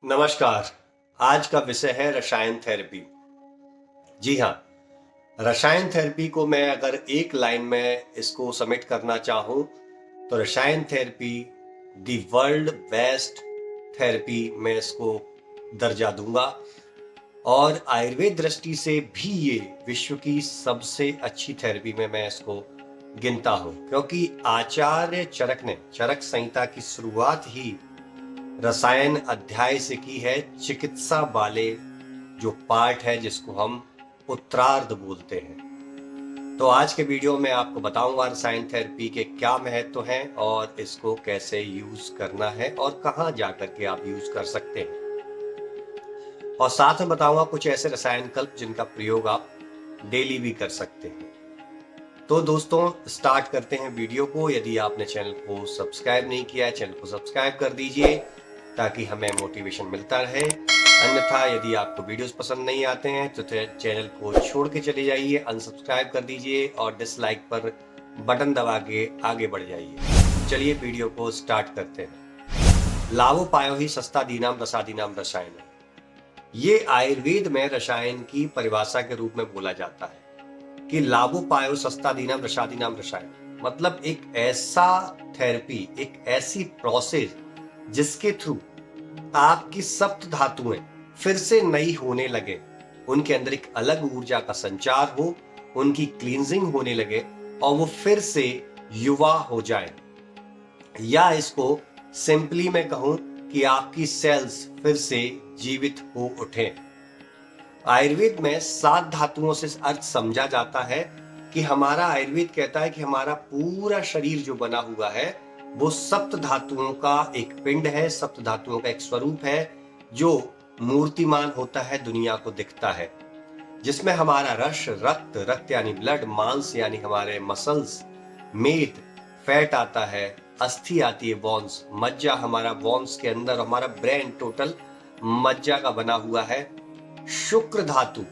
नमस्कार। आज का विषय है रसायन थेरेपी। जी हाँ, रसायन थेरेपी को मैं अगर एक लाइन में इसको समिट करना चाहूँ तो रसायन therapy the world best therapy मैं इसको दर्जा दूंगा और आयुर्वेद दृष्टि से भी ये विश्व की सबसे अच्छी थेरेपी में मैं इसको गिनता हूँ, क्योंकि आचार्य चरक ने चरक संहिता की शुरुआत ही रसायन अध्याय से की है। चिकित्सा वाले जो पार्ट है जिसको हम उत्तरार्ध बोलते हैं। तो आज के वीडियो में आपको बताऊंगा रसायन थेरेपी के क्या महत्व हैं और इसको कैसे यूज करना है और कहां जाकर के आप यूज कर सकते हैं, और साथ में बताऊंगा कुछ ऐसे रसायन कल्प जिनका प्रयोग आप डेली भी कर सकते हैं। तो दोस्तों स्टार्ट करते हैं वीडियो को। यदि आपने चैनल को सब्सक्राइब नहीं किया है, चैनल को सब्सक्राइब कर दीजिए ताकि हमें मोटिवेशन मिलता रहे। अन्यथा यदि आपको वीडियोस पसंद नहीं आते हैं तो चैनल को छोड़ के चले जाइए, अनसब्सक्राइब कर दीजिए और डिसलाइक पर बटन दबा के आगे बढ़ जाइए। चलिए वीडियो को स्टार्ट करते हैं। लाभो पायो ही सस्ता दीनाम रसादीनाम रसायन। ये आयुर्वेद में रसायन की परिभाषा के रूप में बोला जाता है कि लाभो पायो सस्ता दीनाम रसादीनाम रसायन, मतलब एक ऐसा थेरेपी, एक ऐसी प्रोसेस जिसके थ्रू आपकी सप्त धातुएं फिर से नई होने लगे, उनके अंदर एक अलग ऊर्जा का संचार हो, उनकी क्लींजिंग होने लगे और वो फिर से युवा हो जाए। या इसको सिंपली मैं कहूं कि आपकी सेल्स फिर से जीवित हो उठे। आयुर्वेद में 7 धातुओं से अर्थ समझा जाता है कि हमारा आयुर्वेद कहता है कि हमारा पूरा शरीर जो बना हुआ है वो सप्त धातुओं का एक पिंड है, सप्त धातुओं का एक स्वरूप है जो मूर्तिमान होता है, दुनिया को दिखता है, जिसमें हमारा रस, रक्त, रक्त यानी ब्लड, मांस यानी हमारे मसल्स, मेद, फैट आता है, अस्थि आती है, बोन्स, मज्जा हमारा बोन्स के अंदर, हमारा ब्रेन टोटल मज्जा का बना हुआ है। शुक्र धातु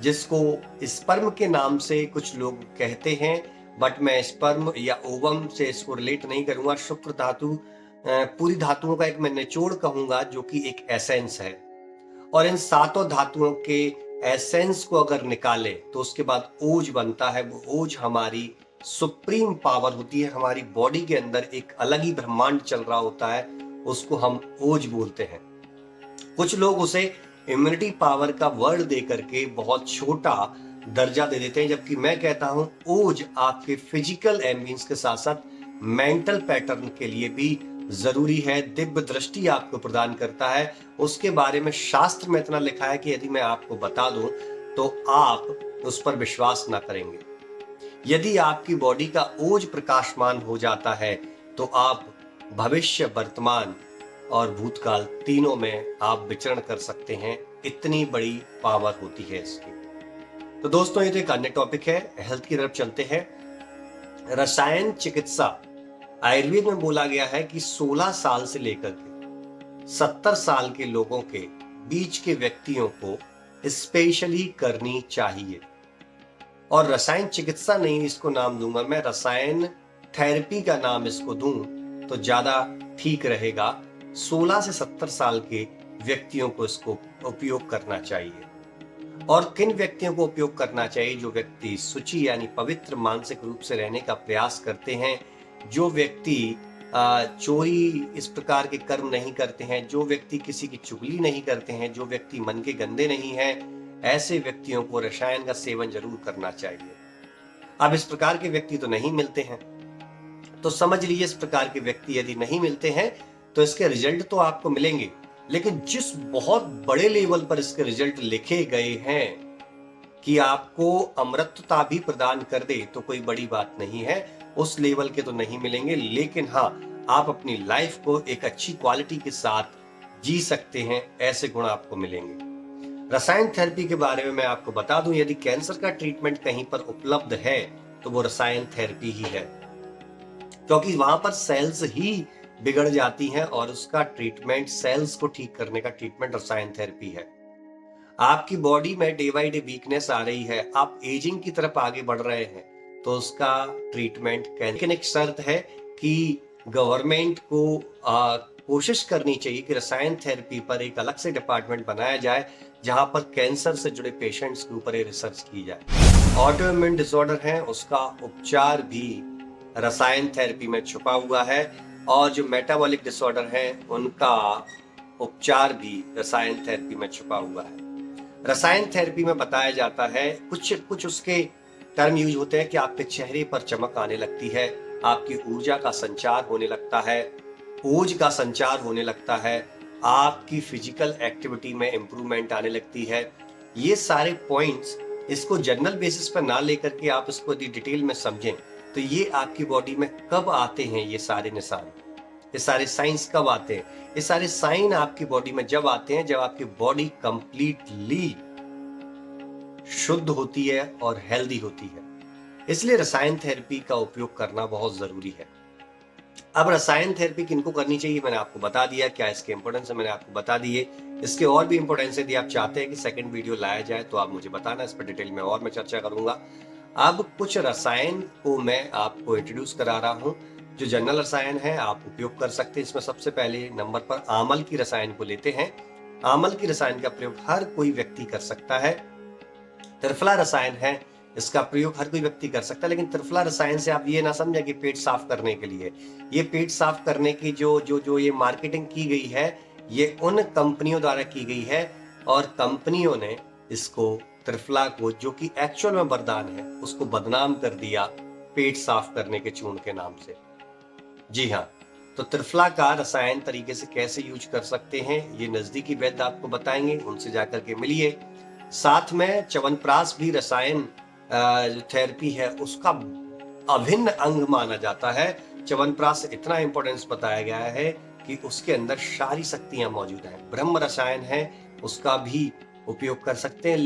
जिसको स्पर्म के नाम से कुछ लोग कहते हैं, बट मैं स्पर्म या ओवम से इसको रिलेट नहीं करूंगा। शुक्र धातु पूरी धातुओं का एक मैं निचोड़ कहूंगा जो कि एक एसेंस है, और इन सातों धातुओं के एसेंस को अगर निकाले तो उसके बाद ओज बनता है। वो ओज हमारी सुप्रीम पावर होती है, हमारी बॉडी के अंदर एक अलग ही ब्रह्मांड चल रहा होता है, उसको हम ओज बोलते हैं। कुछ लोग उसे इम्यूनिटी पावर का वर्ड दे करके बहुत छोटा दर्जा दे देते हैं, जबकि मैं कहता हूं ओज आपके फिजिकल एम्बियंस के साथ साथ मेंटल पैटर्न के लिए भी जरूरी है, दिव्य दृष्टि आपको प्रदान करता है। उसके बारे में शास्त्र में इतना लिखा है कि यदि मैं आपको बता दूं तो आप उस पर विश्वास ना करेंगे। यदि आपकी बॉडी का ओज प्रकाशमान हो जाता है तो आप भविष्य, वर्तमान और भूतकाल तीनों में आप विचरण कर सकते हैं, इतनी बड़ी पावर होती है इसकी। तो दोस्तों ये तो एक अन्य टॉपिक है, हेल्थ की तरफ चलते हैं। रसायन चिकित्सा आयुर्वेद में बोला गया है कि 16 साल से लेकर के 70 साल के लोगों के बीच के व्यक्तियों को स्पेशली करनी चाहिए। और रसायन चिकित्सा नहीं इसको नाम दूंगा मैं, रसायन थेरेपी का नाम इसको दूं तो ज्यादा ठीक रहेगा। 16 से 70 साल के व्यक्तियों को इसको उपयोग करना चाहिए। और किन व्यक्तियों को उपयोग करना चाहिए? जो व्यक्ति शुचि यानी पवित्र मानसिक रूप से रहने का प्रयास करते हैं, जो व्यक्ति चोरी इस प्रकार के कर्म नहीं करते हैं, जो व्यक्ति किसी की चुगली नहीं करते हैं, जो व्यक्ति मन के गंदे नहीं हैं, ऐसे व्यक्तियों को रसायन का सेवन जरूर करना चाहिए। अब इस प्रकार के व्यक्ति तो नहीं मिलते हैं, तो समझ लीजिए इस प्रकार के व्यक्ति यदि नहीं मिलते हैं तो इसके रिजल्ट तो आपको मिलेंगे, लेकिन जिस बहुत बड़े लेवल पर इसके रिजल्ट लिखे गए हैं कि आपको अमृतता भी प्रदान कर दे तो कोई बड़ी बात नहीं है, उस लेवल के तो नहीं मिलेंगे। लेकिन हाँ, आप अपनी लाइफ को एक अच्छी क्वालिटी के साथ जी सकते हैं, ऐसे गुण आपको मिलेंगे। रसायन थेरेपी के बारे में मैं आपको बता दूं, यदि कैंसर का ट्रीटमेंट कहीं पर उपलब्ध है तो वो रसायन थेरेपी ही है, क्योंकि वहां पर सेल्स ही बिगड़ जाती हैं और उसका ट्रीटमेंट, सेल्स को ठीक करने का ट्रीटमेंट रसायन थेरेपी है। आपकी बॉडी में डे बाय डे वीकनेस आ रही है, आप एजिंग की तरफ आगे बढ़ रहे हैं, तो उसका ट्रीटमेंट लेकिन एक शर्त है कि गवर्नमेंट को कोशिश करनी चाहिए कि रसायन थेरेपी पर एक अलग से डिपार्टमेंट बनाया जाए जहां पर कैंसर से जुड़े पेशेंट्स के ऊपर रिसर्च की जाए। ऑटोइम्यून डिसऑर्डर है उसका उपचार भी रसायन थेरेपी में छुपा हुआ है, और जो मेटाबॉलिक डिसऑर्डर है उनका उपचार भी रसायन थेरेपी में छुपा हुआ है। रसायन थेरेपी में बताया जाता है, कुछ उसके टर्म यूज होते हैं कि आपके चेहरे पर चमक आने लगती है, आपकी ऊर्जा का संचार होने लगता है, ओज का संचार होने लगता है, आपकी फिजिकल एक्टिविटी में इंप्रूवमेंट आने लगती है। ये सारे पॉइंट्स इसको जनरल बेसिस पर ना लेकर के आप इसको यदि डिटेल में समझें तो ये आपकी बॉडी में कब आते हैं, ये सारे निशान, ये सारे साइंस कब आते हैं? ये सारे साइन आपकी बॉडी में जब आते हैं जब आपकी बॉडी कंप्लीटली शुद्ध होती है और हेल्दी होती है। इसलिए रसायन थेरेपी का उपयोग करना बहुत जरूरी है। अब रसायन थेरेपी किनको करनी चाहिए मैंने आपको बता दिया, क्या इसके इंपोर्टेंस है मैंने आपको बता दिए। इसके और भी इंपोर्टेंस यदि आप चाहते हैं कि सेकंड वीडियो लाया जाए तो आप मुझे बताना, इस पर डिटेल में और मैं चर्चा करूंगा। अब कुछ रसायन को मैं आपको इंट्रोड्यूस करा रहा हूं जो जनरल रसायन है, आप उपयोग कर सकते हैं। इसमें सबसे पहले नंबर पर आमल की रसायन को लेते हैं। आमल की रसायन का प्रयोग हर कोई व्यक्ति कर सकता है। त्रिफला रसायन है, इसका प्रयोग हर कोई व्यक्ति कर सकता है, लेकिन त्रिफला रसायन से आप ये ना समझें कि पेट साफ करने के लिए। ये पेट साफ करने की जो ये मार्केटिंग की गई है ये उन कंपनियों द्वारा की गई है, और कंपनियों ने इसको त्रिफला को, जो कि एक्चुअल में वरदान है, उसको बदनाम कर दिया पेट साफ करने के चूर्ण के नाम से। जी हाँ, तो त्रिफला का रसायन तरीके से कैसे यूज कर सकते हैं ये नजदीकी वैद्य आपको बताएंगे, उनसे जाकर के मिलिए। साथ में च्यवनप्राश भी रसायन जो थेरेपी है उसका अभिन्न अंग माना जाता है। च्यवनप्राश से इतना इंपॉर्टेंस बताया गया है कि उसके अंदर सारी शक्तियां मौजूद हैं। ब्रह्म रसायन है उसका भी उपयोग कर सकते हैं,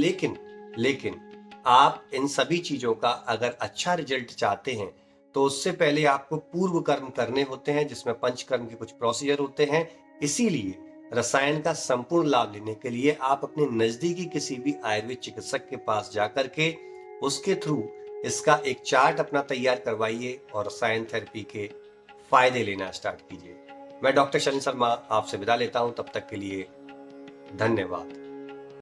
लेकिन आप इन सभी चीजों का अगर अच्छा रिजल्ट चाहते हैं तो उससे पहले आपको पूर्व कर्म करने होते हैं, जिसमें पंचकर्म के कुछ प्रोसीजर होते हैं। इसीलिए रसायन का संपूर्ण लाभ लेने के लिए आप अपने नजदीकी किसी भी आयुर्वेद चिकित्सक के पास जाकर के उसके थ्रू इसका एक चार्ट अपना तैयार करवाइए और रसायन थेरेपी के फायदे लेना स्टार्ट कीजिए। मैं डॉक्टर शनि शर्मा आपसे विदा लेता हूं, तब तक के लिए धन्यवाद।